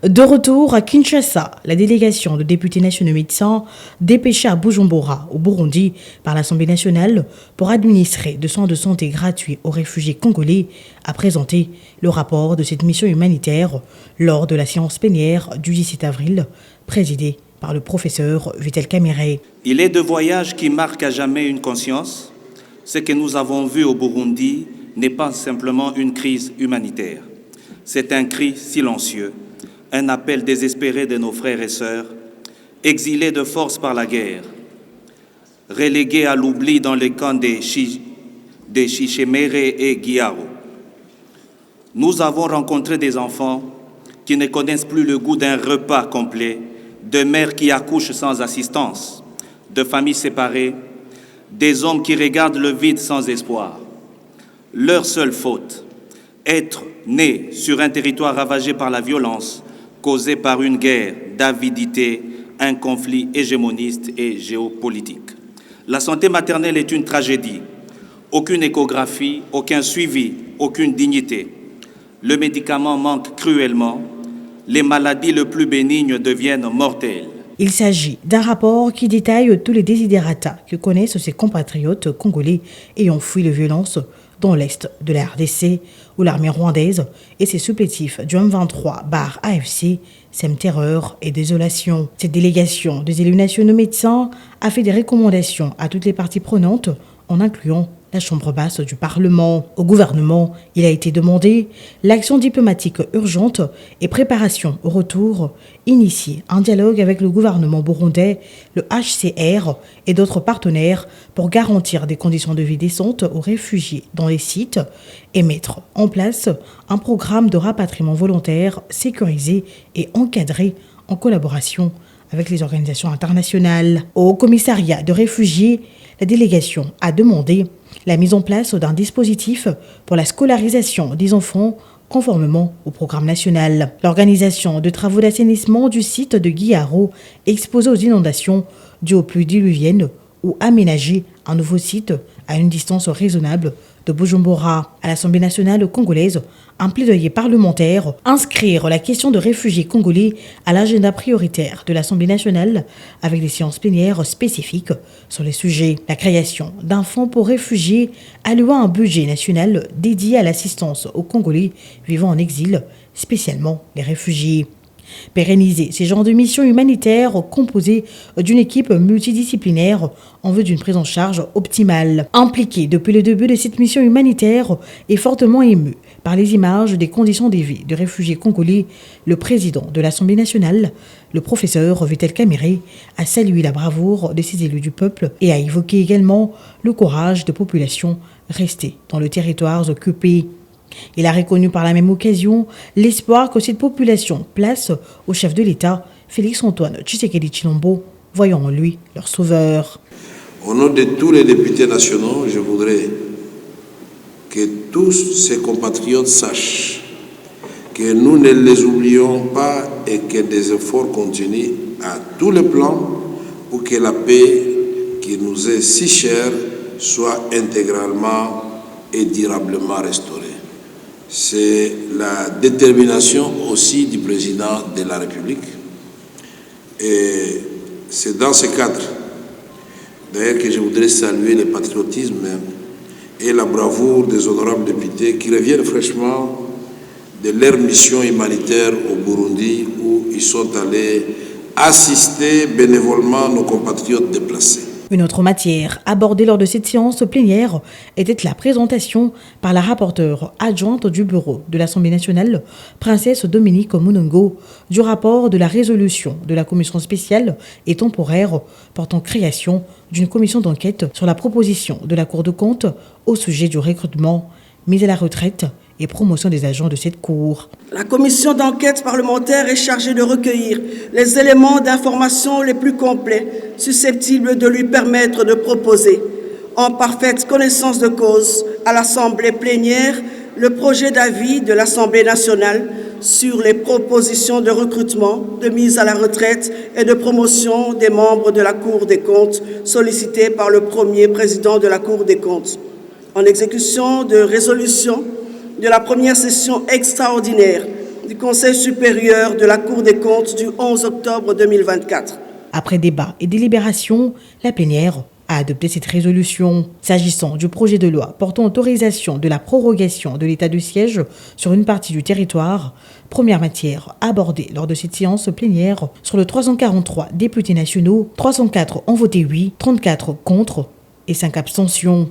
De retour à Kinshasa, la délégation de députés nationaux médecins dépêchée à Bujumbura, au Burundi, par l'Assemblée nationale pour administrer des soins de santé gratuits aux réfugiés congolais a présenté le rapport de cette mission humanitaire lors de la séance plénière du 17 avril, présidée par le professeur Vital Kamerhe. Il est de voyages qui marquent à jamais une conscience. Ce que nous avons vu au Burundi n'est pas simplement une crise humanitaire. C'est un cri silencieux, un appel désespéré de nos frères et sœurs, exilés de force par la guerre, relégués à l'oubli dans les camps des Chichemere et Guiaro. Nous avons rencontré des enfants qui ne connaissent plus le goût d'un repas complet, de mères qui accouchent sans assistance, de familles séparées, des hommes qui regardent le vide sans espoir. Leur seule faute, être nés sur un territoire ravagé par la violence, causée par une guerre d'avidité, un conflit hégémoniste et géopolitique. La santé maternelle est une tragédie. Aucune échographie, aucun suivi, aucune dignité. Le médicament manque cruellement. Les maladies les plus bénignes deviennent mortelles. Il s'agit d'un rapport qui détaille tous les désidérata que connaissent ses compatriotes congolais ayant fui les violences dans l'est de la RDC, où l'armée rwandaise et ses supplétifs du M23/AFC sèment terreur et désolation. Cette délégation des élus nationaux médecins a fait des recommandations à toutes les parties prenantes, en incluant la Chambre basse du Parlement. Au gouvernement, il a été demandé l'action diplomatique urgente et préparation au retour, initier un dialogue avec le gouvernement burundais, le HCR et d'autres partenaires pour garantir des conditions de vie décentes aux réfugiés dans les sites et mettre en place un programme de rapatriement volontaire sécurisé et encadré en collaboration avec les organisations internationales. Au commissariat de réfugiés, la délégation a demandé la mise en place d'un dispositif pour la scolarisation des enfants conformément au programme national. L'organisation de travaux d'assainissement du site de Guiaro exposé aux inondations dues aux pluies diluviennes ou aménager un nouveau site à une distance raisonnable de Bujumbura. À l'Assemblée nationale congolaise, un plaidoyer parlementaire, inscrire la question de réfugiés congolais à l'agenda prioritaire de l'Assemblée nationale avec des séances plénières spécifiques sur les sujets. La création d'un fonds pour réfugiés allouant un budget national dédié à l'assistance aux Congolais vivant en exil, spécialement les réfugiés. Pérenniser ces genres de missions humanitaires composées d'une équipe multidisciplinaire en vue d'une prise en charge optimale. Impliqué depuis le début de cette mission humanitaire et fortement ému par les images des conditions de vie de réfugiés congolais, le président de l'Assemblée nationale, le professeur Vital Kamerhe, a salué la bravoure de ces élus du peuple et a évoqué également le courage des populations restées dans le territoire occupé. Il a reconnu par la même occasion l'espoir que cette population place au chef de l'État, Félix-Antoine Tshisekedi Tshilombo, voyant en lui leur sauveur. Au nom de tous les députés nationaux, je voudrais que tous ces compatriotes sachent que nous ne les oublions pas et que des efforts continuent à tous les plans pour que la paix qui nous est si chère soit intégralement et durablement restaurée. C'est la détermination aussi du président de la République. Et c'est dans ce cadre, d'ailleurs, que je voudrais saluer le patriotisme et la bravoure des honorables députés qui reviennent fraîchement de leur mission humanitaire au Burundi où ils sont allés assister bénévolement nos compatriotes déplacés. Une autre matière abordée lors de cette séance plénière était la présentation par la rapporteure adjointe du bureau de l'Assemblée nationale, Princesse Dominique Munongo, du rapport de la résolution de la commission spéciale et temporaire portant création d'une commission d'enquête sur la proposition de la Cour des comptes au sujet du recrutement, mise à la retraite et promotion des agents de cette Cour. La commission d'enquête parlementaire est chargée de recueillir les éléments d'information les plus complets susceptibles de lui permettre de proposer, en parfaite connaissance de cause, à l'Assemblée plénière, le projet d'avis de l'Assemblée nationale sur les propositions de recrutement, de mise à la retraite et de promotion des membres de la Cour des comptes sollicitées par le premier président de la Cour des comptes. En exécution de résolution de la première session extraordinaire du Conseil supérieur de la Cour des comptes du 11 octobre 2024. Après débat et délibération, la plénière a adopté cette résolution. S'agissant du projet de loi portant autorisation de la prorogation de l'état de siège sur une partie du territoire, première matière abordée lors de cette séance plénière, sur le 343 députés nationaux, 304 ont voté oui, 34 contre et 5 abstentions.